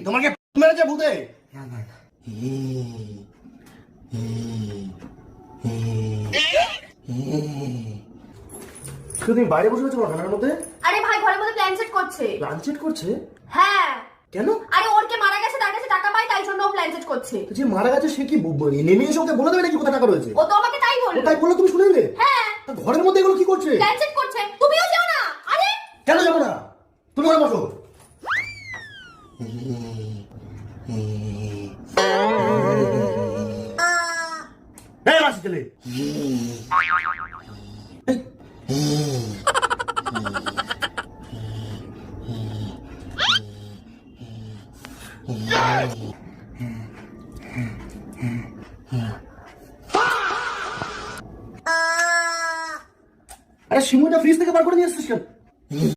তোমাকে মেরেছে ভূতে? তুমি বাইরে বসে আছো ঘরের মধ্যে? আরে ভাই ঘরের মধ্যে প্ল্যান সেট করছে। প্ল্যান সেট করছে? হ্যাঁ। কেন? আরে ওর কে মারা গেছে, তার কাছে টাকা পাই, তাই জন্য ও প্ল্যান সেট করছে। যে মারা গেছে সে কি নেমে এসে ওকে বলে দেবে নাকি কোথায় টাকা রয়েছে? ও তো আমাকে তাই বললো। তাই বললো, তুমি শুনে নিলে? হ্যাঁ। ঘরের মধ্যে এগুলো কি করছে? প্ল্যান সেট করছে। তুমিও যাও না। আরে কেন যাবো না? তুমি ঘরে বসো। এই মাসি ছেলে, আরে সিমুটা ফ্রিজ থেকে বার করে নিয়ে আসছিস কেন?